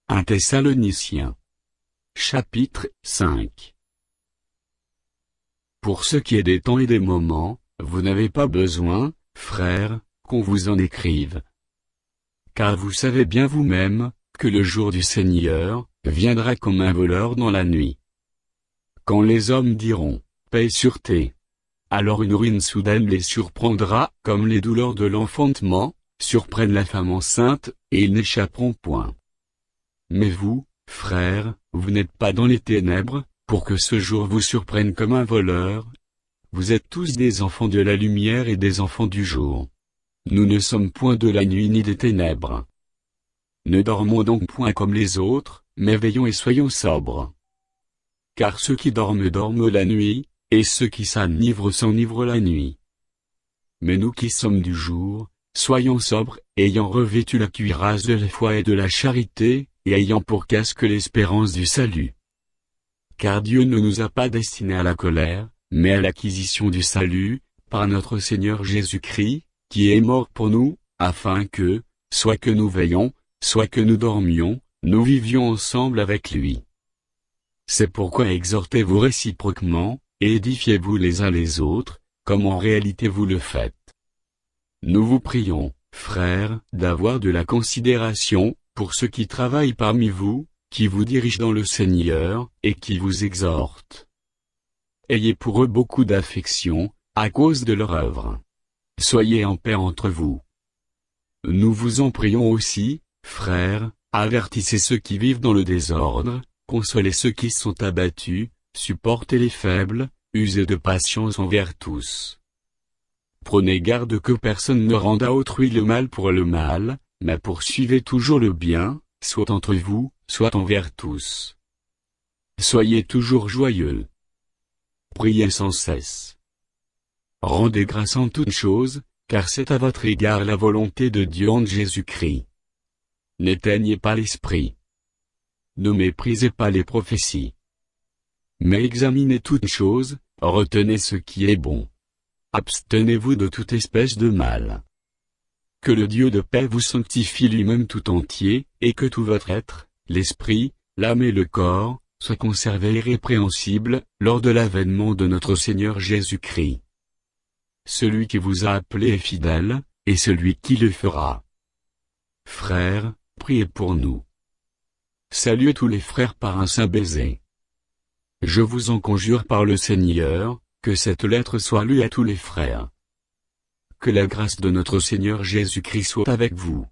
1 Thessaloniciens. Chapitre 5. Pour ce qui est des temps et des moments, vous n'avez pas besoin, frères, qu'on vous en écrive. Car vous savez bien vous-même, que le jour du Seigneur viendra comme un voleur dans la nuit. Quand les hommes diront « paix et sûreté », alors une ruine soudaine les surprendra, comme les douleurs de l'enfantement surprennent la femme enceinte, et ils n'échapperont point. Mais vous, frères, vous n'êtes pas dans les ténèbres, pour que ce jour vous surprenne comme un voleur. Vous êtes tous des enfants de la lumière et des enfants du jour. Nous ne sommes point de la nuit ni des ténèbres. Ne dormons donc point comme les autres, mais veillons et soyons sobres. Car ceux qui dorment dorment la nuit, et ceux qui s'enivrent s'enivrent la nuit. Mais nous qui sommes du jour, soyons sobres, ayant revêtu la cuirasse de la foi et de la charité, et ayant pour casque l'espérance du salut. Car Dieu ne nous a pas destinés à la colère, mais à l'acquisition du salut, par notre Seigneur Jésus-Christ, qui est mort pour nous, afin que, soit que nous veillions, soit que nous dormions, nous vivions ensemble avec lui. C'est pourquoi exhortez-vous réciproquement, et édifiez-vous les uns les autres, comme en réalité vous le faites. Nous vous prions, frères, d'avoir de la considération pour ceux qui travaillent parmi vous, qui vous dirigent dans le Seigneur, et qui vous exhortent. Ayez pour eux beaucoup d'affection, à cause de leur œuvre. Soyez en paix entre vous. Nous vous en prions aussi, frères, avertissez ceux qui vivent dans le désordre, consolez ceux qui sont abattus, supportez les faibles, usez de patience envers tous. Prenez garde que personne ne rende à autrui le mal pour le mal, mais poursuivez toujours le bien, soit entre vous, soit envers tous. Soyez toujours joyeux. Priez sans cesse. Rendez grâce en toutes choses, car c'est à votre égard la volonté de Dieu en Jésus-Christ. N'éteignez pas l'esprit. Ne méprisez pas les prophéties. Mais examinez toutes choses, retenez ce qui est bon. Abstenez-vous de toute espèce de mal. Que le Dieu de paix vous sanctifie lui-même tout entier, et que tout votre être, l'esprit, l'âme et le corps, soient conservés irrépréhensibles, lors de l'avènement de notre Seigneur Jésus-Christ. Celui qui vous a appelé est fidèle, et celui qui le fera. Frères, priez pour nous. Saluez tous les frères par un saint baiser. Je vous en conjure par le Seigneur, que cette lettre soit lue à tous les frères. Que la grâce de notre Seigneur Jésus-Christ soit avec vous.